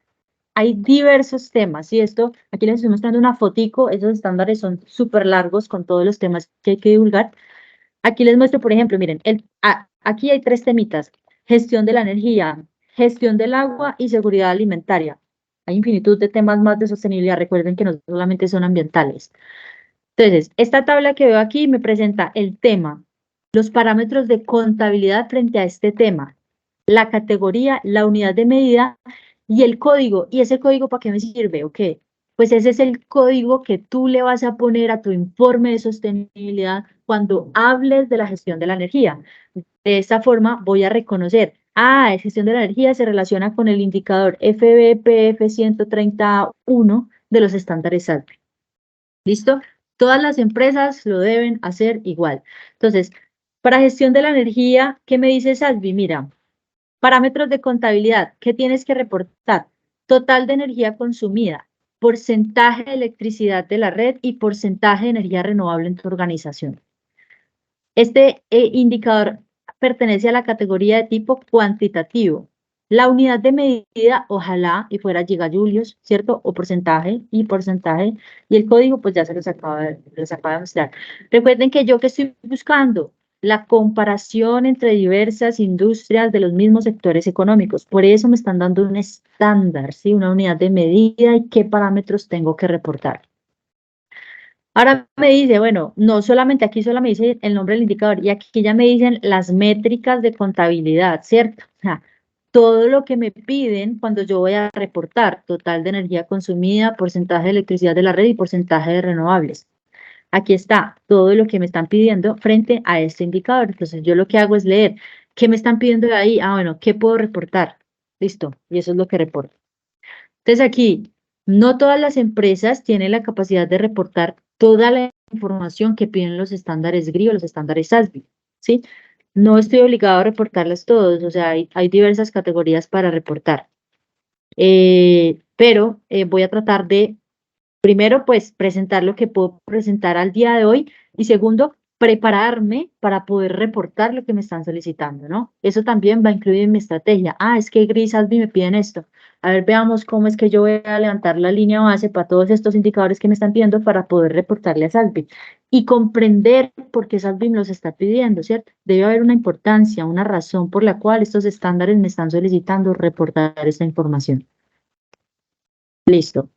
Hay diversos temas, y esto, aquí les estoy mostrando una fotico, esos estándares son súper largos con todos los temas que hay que divulgar. Aquí les muestro, por ejemplo, miren, aquí hay 3 temitas, gestión de la energía, gestión del agua y seguridad alimentaria. Hay infinitud de temas más de sostenibilidad, recuerden que no solamente son ambientales. Entonces, esta tabla que veo aquí me presenta el tema, los parámetros de contabilidad frente a este tema, la categoría, la unidad de medida y el código. ¿Y ese código para qué me sirve? ¿O qué? Pues ese es el código que tú le vas a poner a tu informe de sostenibilidad cuando hables de la gestión de la energía. De esta forma voy a reconocer, la gestión de la energía se relaciona con el indicador FBPF 131 de los estándares SASB. ¿Listo? Todas las empresas lo deben hacer igual. Entonces, para gestión de la energía, ¿qué me dice SASB? Mira, parámetros de contabilidad, ¿qué tienes que reportar? Total de energía consumida, porcentaje de electricidad de la red y porcentaje de energía renovable en tu organización. Este indicador pertenece a la categoría de tipo cuantitativo. La unidad de medida, ojalá y fuera gigajulios, ¿cierto? O porcentaje y porcentaje. Y el código, pues ya se los acaba de mostrar. Recuerden que yo que estoy buscando la comparación entre diversas industrias de los mismos sectores económicos. Por eso me están dando un estándar, ¿sí? Una unidad de medida y qué parámetros tengo que reportar. Ahora me dice, bueno, no solamente aquí solo me dice el nombre del indicador, y aquí ya me dicen las métricas de contabilidad, ¿cierto? O sea, todo lo que me piden cuando yo voy a reportar, total de energía consumida, porcentaje de electricidad de la red y porcentaje de renovables. Aquí está todo lo que me están pidiendo frente a este indicador. Entonces yo lo que hago es leer, ¿qué me están pidiendo de ahí? Bueno, ¿qué puedo reportar? Listo, y eso es lo que reporto. Entonces aquí, No todas las empresas tienen la capacidad de reportar toda la información que piden los estándares GRI o los estándares SASB, ¿sí? No estoy obligado a reportarlas todos, o sea, hay diversas categorías para reportar. Pero voy a tratar de, primero, pues, presentar lo que puedo presentar al día de hoy y segundo, prepararme para poder reportar lo que me están solicitando, ¿no? Eso también va a incluir en mi estrategia. Ah, es que Gris Albi me piden esto. A ver, veamos cómo es que yo voy a levantar la línea base para todos estos indicadores que me están pidiendo para poder reportarle a Salvi y comprender por qué Salvi me los está pidiendo, ¿cierto? Debe haber una importancia, una razón por la cual estos estándares me están solicitando reportar esta información. Listo.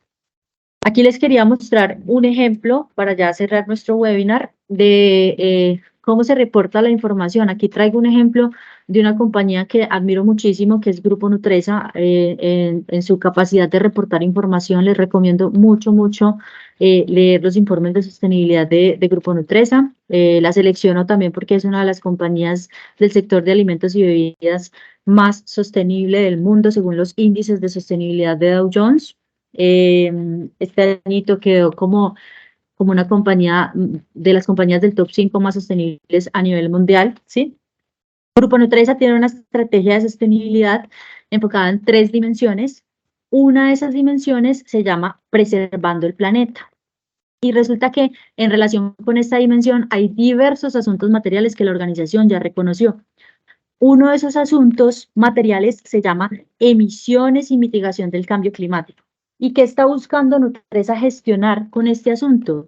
Aquí les quería mostrar un ejemplo para ya cerrar nuestro webinar de cómo se reporta la información. Aquí traigo un ejemplo de una compañía que admiro muchísimo, que es Grupo Nutresa. En su capacidad de reportar información, les recomiendo mucho leer los informes de sostenibilidad de Grupo Nutresa. La selecciono también porque es una de las compañías del sector de alimentos y bebidas más sostenible del mundo según los índices de sostenibilidad de Dow Jones. Este añito quedó como una compañía de las compañías del top 5 más sostenibles a nivel mundial, ¿sí? Grupo Nutresa tiene una estrategia de sostenibilidad enfocada en 3 dimensiones. Una de esas dimensiones se llama preservando el planeta. Y resulta que en relación con esta dimensión hay diversos asuntos materiales que la organización ya reconoció. Uno de esos asuntos materiales se llama emisiones y mitigación del cambio climático. ¿Y qué está buscando Nutresa gestionar con este asunto?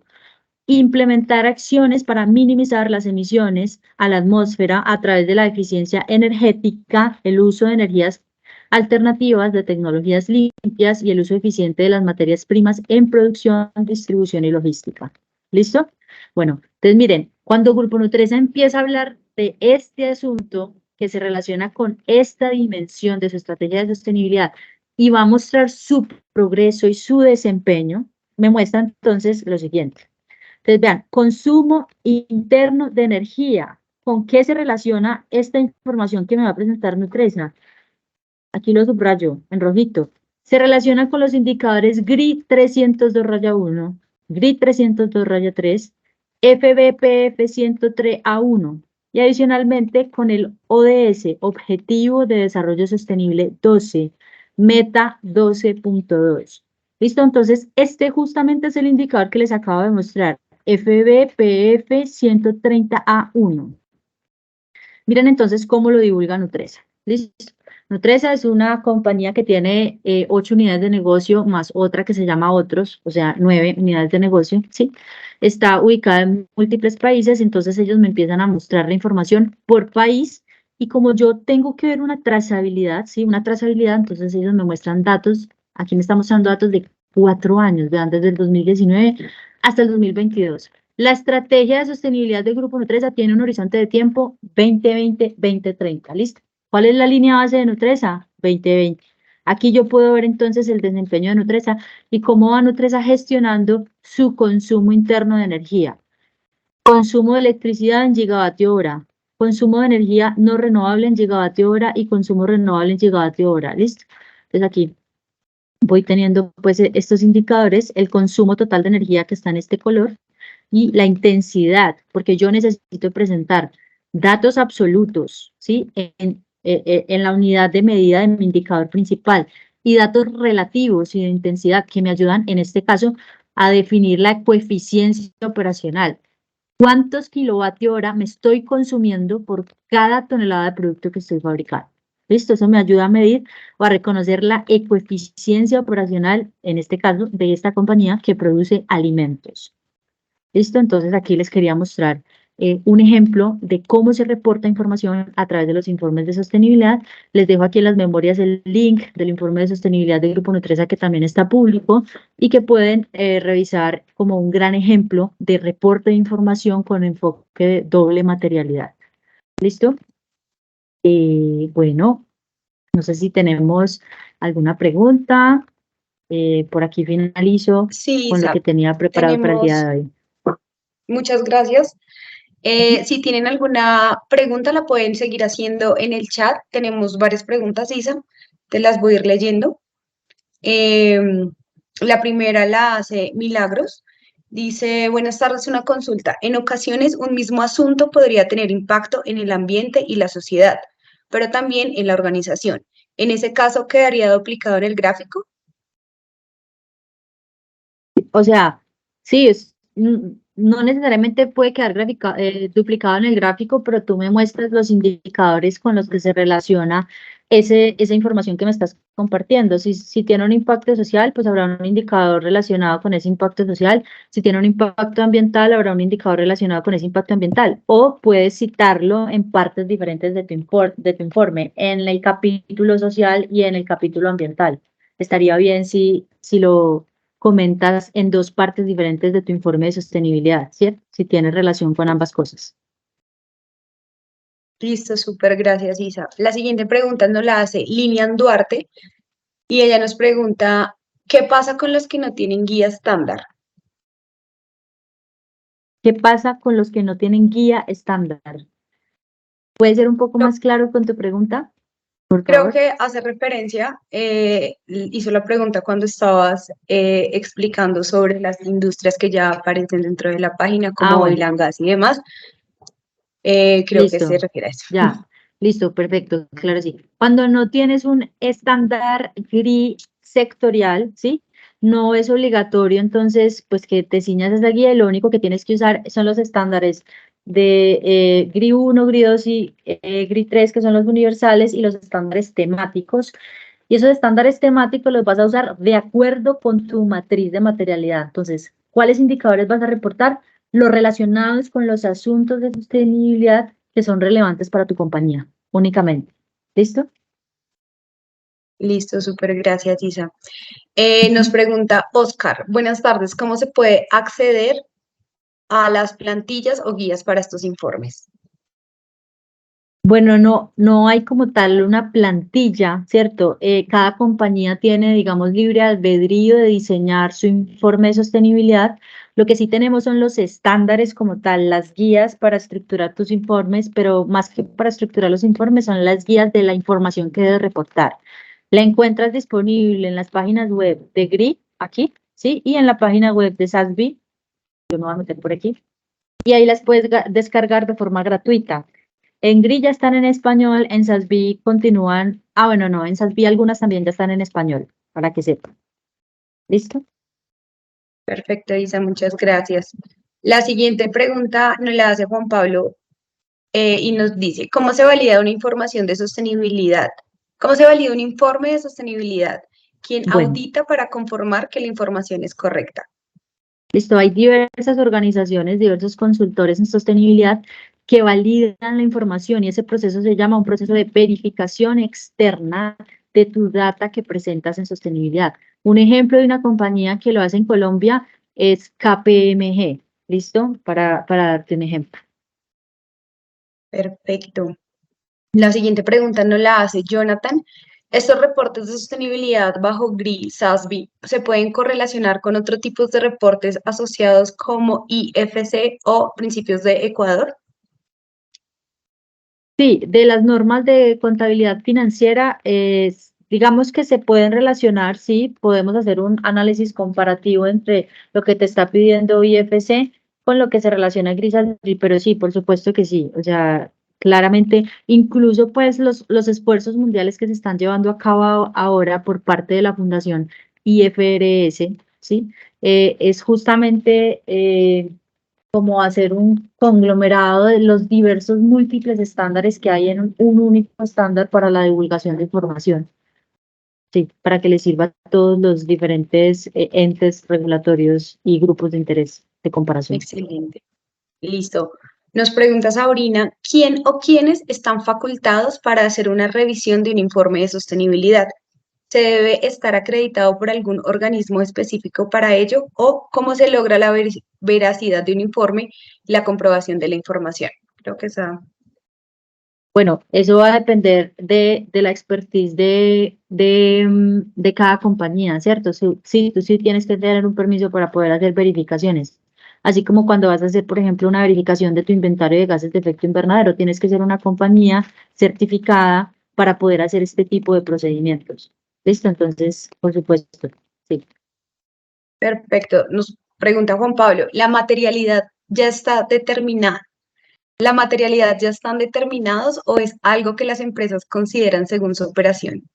Implementar acciones para minimizar las emisiones a la atmósfera a través de la eficiencia energética, el uso de energías alternativas, de tecnologías limpias y el uso eficiente de las materias primas en producción, distribución y logística. ¿Listo? Bueno, entonces miren, cuando Grupo Nutresa empieza a hablar de este asunto que se relaciona con esta dimensión de su estrategia de sostenibilidad y va a mostrar su progreso y su desempeño, me muestra entonces lo siguiente. Entonces, vean, consumo interno de energía. ¿Con qué se relaciona esta información que me va a presentar Nutresa? Aquí lo subrayo en rojito. Se relaciona con los indicadores GRI 302-1, GRI 302-3, FBPF 103A1 y adicionalmente con el ODS, Objetivo de Desarrollo Sostenible 12, Meta 12.2. ¿Listo? Entonces, este justamente es el indicador que les acabo de mostrar, FBPF 130A1. Miren entonces cómo lo divulga Nutresa. ¿Listo? Nutresa es una compañía que tiene 8 unidades de negocio más otra que se llama Otros, o sea, 9 unidades de negocio, ¿sí? Está ubicada en múltiples países, entonces ellos me empiezan a mostrar la información por país y como yo tengo que ver una trazabilidad, ¿sí? Una trazabilidad, entonces ellos me muestran datos, aquí me están mostrando datos de 4 años, vean, desde el 2019 hasta el 2022. La estrategia de sostenibilidad del Grupo Nutresa tiene un horizonte de tiempo 2020-2030, ¿listo? ¿Cuál es la línea base de Nutresa? 2020. Aquí yo puedo ver entonces el desempeño de Nutresa y cómo va Nutresa gestionando su consumo interno de energía. Consumo de electricidad en gigavatio hora, consumo de energía no renovable en gigavatio hora y consumo renovable en gigavatio hora, ¿listo? Entonces aquí voy teniendo pues estos indicadores, el consumo total de energía que está en este color, y la intensidad, porque yo necesito presentar datos absolutos, ¿sí? En la unidad de medida de mi indicador principal y datos relativos y de intensidad que me ayudan, en este caso, a definir la coeficiencia operacional. ¿Cuántos kilovatio hora me estoy consumiendo por cada tonelada de producto que estoy fabricando? ¿Listo? Eso me ayuda a medir o a reconocer la ecoeficiencia operacional, en este caso, de esta compañía que produce alimentos. ¿Listo? Entonces aquí les quería mostrar un ejemplo de cómo se reporta información a través de los informes de sostenibilidad. Les dejo aquí en las memorias el link del informe de sostenibilidad del Grupo Nutresa que también está público y que pueden revisar como un gran ejemplo de reporte de información con enfoque de doble materialidad. ¿Listo? Bueno, no sé si tenemos alguna pregunta. Por aquí finalizo Sí, con lo Isa, que tenía preparado para el día tenemos, de hoy. muchas gracias. Si tienen alguna pregunta, la pueden seguir haciendo en el chat. Tenemos varias preguntas, Isa, te las voy a ir leyendo. Em, La primera la hace Milagros. Dice, buenas tardes, una consulta. En ocasiones un mismo asunto podría tener impacto en el ambiente y la sociedad, pero también en la organización. En ese caso, ¿quedaría duplicado en el gráfico? O sea, sí, no necesariamente puede quedar duplicado en el gráfico, pero tú me muestras los indicadores con los que se relaciona esa información que me estás compartiendo. Si tiene un impacto social, pues habrá un indicador relacionado con ese impacto social. Si tiene un impacto ambiental, habrá un indicador relacionado con ese impacto ambiental. O puedes citarlo en partes diferentes de de tu informe, en el capítulo social y en el capítulo ambiental. Estaría bien si lo comentas en dos partes diferentes de tu informe de sostenibilidad, ¿cierto? Si tiene relación con ambas cosas. Listo, súper, gracias, Isa. La siguiente pregunta nos la hace Linian Duarte y ella nos pregunta, ¿qué pasa con los que no tienen guía estándar? ¿Qué pasa con los que no tienen guía estándar? ¿Puedes ser un poco Yo más claro con tu pregunta, por creo favor? que hace referencia, hizo la pregunta cuando estabas explicando sobre las industrias que ya aparecen dentro de la página, Ah, como bueno, oil and gas y demás. Creo que se listo, refiere a eso. ya, listo, perfecto, claro, sí. Cuando no tienes un estándar gris sectorial, ¿sí? No es obligatorio, entonces, pues que te ciñas a esa guía y lo único que tienes que usar son los estándares de GRI 1, GRI 2 y GRI 3, que son los universales, y los estándares temáticos. Y esos estándares temáticos los vas a usar de acuerdo con tu matriz de materialidad. Entonces, ¿cuáles indicadores vas a reportar? Los relacionados con los asuntos de sostenibilidad que son relevantes para tu compañía, únicamente. ¿Listo? Listo, súper, gracias, Isa. Nos Ujú. pregunta Oscar, buenas tardes, ¿cómo se puede acceder a las plantillas o guías para estos informes? Bueno, no hay como tal una plantilla, ¿cierto? Cada compañía tiene, digamos, libre albedrío de diseñar su informe de sostenibilidad. Lo que sí tenemos son los estándares como tal, las guías para estructurar tus informes, pero más que para estructurar los informes, son las guías de la información que debes reportar. La encuentras disponible en las páginas web de GRI, aquí, ¿sí? Y en la página web de SASB, yo me voy a meter por aquí, y ahí las puedes descargar de forma gratuita. En Gris ya están en español, en Sasbi continúan, bueno, no, en Sasbi algunas también ya están en español, para que sepan. ¿Listo? Perfecto, Isa, muchas gracias. La siguiente pregunta nos la hace Juan Pablo y nos dice, ¿cómo se valida una información de sostenibilidad? ¿Cómo se valida un informe de sostenibilidad? ¿Quién Bueno, audita para conformar que la información es correcta? listo, hay diversas organizaciones, diversos consultores en sostenibilidad que validan la información y ese proceso se llama un proceso de verificación externa de tu data que presentas en sostenibilidad. Un ejemplo de una compañía que lo hace en Colombia es KPMG, ¿listo? Para darte un ejemplo. Perfecto. La siguiente pregunta nos la hace Jonathan. ¿Estos reportes de sostenibilidad bajo GRI, SASB, se pueden correlacionar con otro tipos de reportes asociados como IFC o principios de Ecuador? Sí, de las normas de contabilidad financiera, digamos que se pueden relacionar, sí, podemos hacer un análisis comparativo entre lo que te está pidiendo IFC con lo que se relaciona a Grisal, pero sí, por supuesto que sí, o sea, claramente, incluso pues los esfuerzos mundiales que se están llevando a cabo ahora por parte de la Fundación IFRS, sí, es justamente como hacer un conglomerado de los diversos múltiples estándares que hay en un único estándar para la divulgación de información, sí, para que le sirva a todos los diferentes entes regulatorios y grupos de interés de comparación. Excelente. Listo. Nos pregunta Sabrina, ¿quién o quiénes están facultados para hacer una revisión de un informe de sostenibilidad? ¿Se debe estar acreditado por algún organismo específico para ello o cómo se logra la veracidad de un informe y la comprobación de la información? Creo que esa. Bueno, eso va a depender de la expertise de cada compañía, ¿cierto? Sí, tú sí tienes que tener un permiso para poder hacer verificaciones. Así como cuando vas a hacer, por ejemplo, una verificación de tu inventario de gases de efecto invernadero, tienes que ser una compañía certificada para poder hacer este tipo de procedimientos. ¿Listo? Entonces, por supuesto, sí. Perfecto. Nos pregunta Juan Pablo, ¿la materialidad ya está determinada? ¿La materialidad ya están determinados o es algo que las empresas consideran según su operación?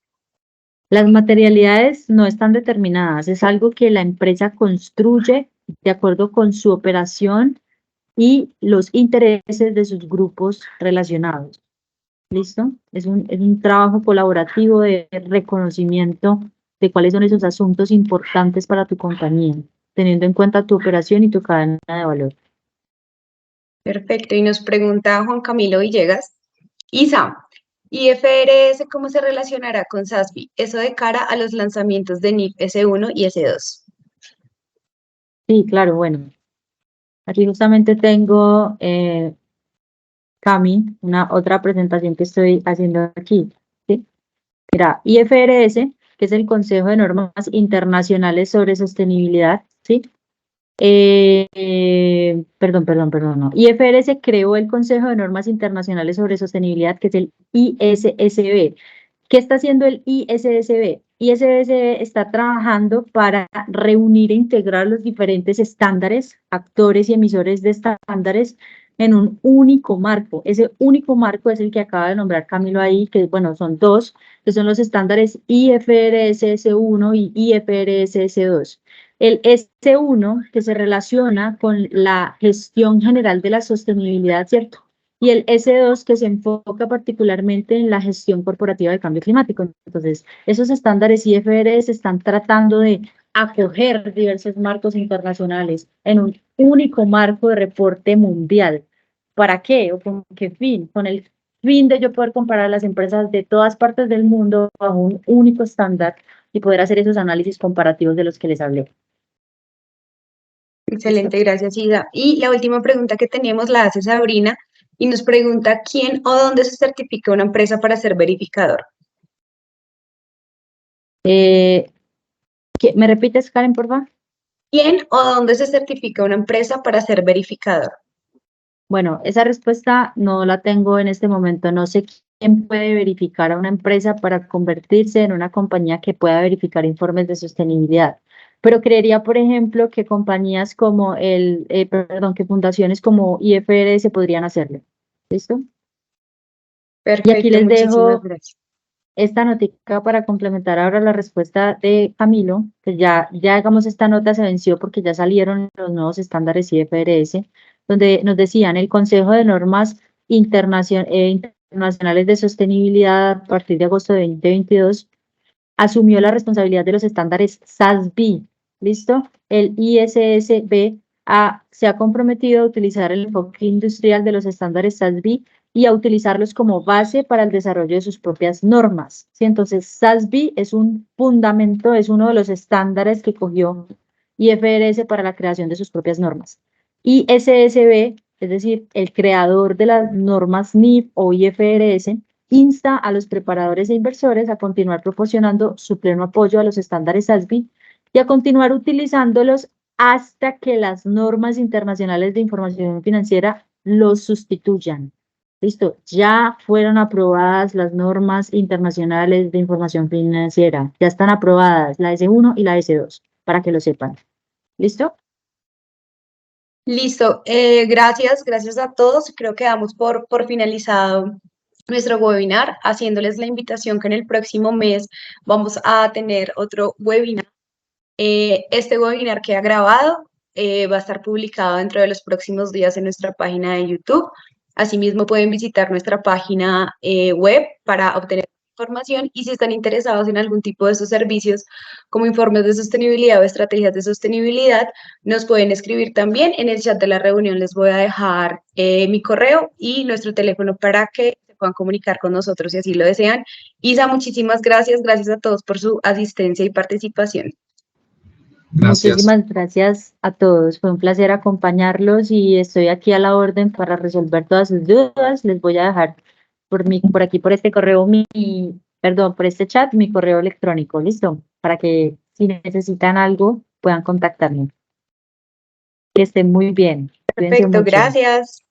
Las materialidades no están determinadas, es algo que la empresa construye de acuerdo con su operación y los intereses de sus grupos relacionados. ¿Listo? Es un trabajo colaborativo de reconocimiento de cuáles son esos asuntos importantes para tu compañía, teniendo en cuenta tu operación y tu cadena de valor. Perfecto. Y nos pregunta Juan Camilo Villegas, Isa, ¿IFRS cómo se relacionará con SASB? Eso de cara a los lanzamientos de NIF S1 y S2. Sí, claro, bueno. Aquí justamente tengo, Cami, una otra presentación que estoy haciendo aquí. ¿Sí? Mira, IFRS, que es el Consejo de Normas Internacionales sobre Sostenibilidad, ¿sí? Perdón, no. IFRS creó el Consejo de Normas Internacionales sobre Sostenibilidad, que es el ISSB. ¿Qué está haciendo el ISSB? ISSB está trabajando para reunir e integrar los diferentes estándares, actores y emisores de estándares en un único marco. Ese único marco es el que acaba de nombrar Camilo ahí, que bueno, son dos, que son los estándares IFRS S1 y IFRS S2. El S1, que se relaciona con la gestión general de la sostenibilidad, ¿cierto? Y el S2, que se enfoca particularmente en la gestión corporativa del cambio climático. Entonces, esos estándares IFRS están tratando de acoger diversos marcos internacionales en un único marco de reporte mundial. ¿Para qué? ¿O con qué fin? Con el fin de yo poder comparar las empresas de todas partes del mundo bajo un único estándar y poder hacer esos análisis comparativos de los que les hablé. ¿Listo? Excelente, gracias, Ida. Y la última pregunta que teníamos la hace Sabrina y nos pregunta quién o dónde se certifica una empresa para ser verificador. ¿Me repites, Karen, por favor? ¿Quién o dónde se certifica una empresa para ser verificador? Bueno, esa respuesta no la tengo en este momento. No sé quién puede verificar a una empresa para convertirse en una compañía que pueda verificar informes de sostenibilidad. Pero creería, por ejemplo, que compañías como que fundaciones como IFRS podrían hacerlo. ¿Listo? Y aquí Perfecto, les muchísimas dejo gracias. esta notica para complementar ahora la respuesta de Camilo, que ya digamos esta nota se venció porque ya salieron los nuevos estándares IFRS, donde nos decían el Consejo de Normas Internacionales de Sostenibilidad a partir de agosto de 2022 asumió la responsabilidad de los estándares SASB. ¿Listo? El ISSB se ha comprometido a utilizar el enfoque industrial de los estándares SASB y a utilizarlos como base para el desarrollo de sus propias normas. ¿Sí? Entonces, SASB es un fundamento, es uno de los estándares que cogió IFRS para la creación de sus propias normas. ISSB, es decir, el creador de las normas NIF o IFRS, insta a los preparadores e inversores a continuar proporcionando su pleno apoyo a los estándares SASB y a continuar utilizándolos hasta que las normas internacionales de información financiera los sustituyan. Listo, ya fueron aprobadas las normas internacionales de información financiera, ya están aprobadas la S1 y la S2, para que lo sepan. ¿Listo? Listo, gracias a todos. Creo que damos por finalizado nuestro webinar, haciéndoles la invitación que en el próximo mes vamos a tener otro webinar. Este webinar queda grabado, va a estar publicado dentro de los próximos días en nuestra página de YouTube. Asimismo, pueden visitar nuestra página web para obtener información y si están interesados en algún tipo de estos servicios como informes de sostenibilidad o estrategias de sostenibilidad, nos pueden escribir también. En el chat de la reunión les voy a dejar mi correo y nuestro teléfono para que se puedan comunicar con nosotros si así lo desean. Isa, muchísimas gracias. Gracias a todos por su asistencia y participación. Gracias. Muchísimas gracias a todos. Fue un placer acompañarlos y estoy aquí a la orden para resolver todas sus dudas. Les voy a dejar por aquí, por este correo, por este chat, mi correo electrónico. ¿Listo? Para que si necesitan algo puedan contactarme. Que estén muy bien. Cuídense Perfecto, mucho. gracias.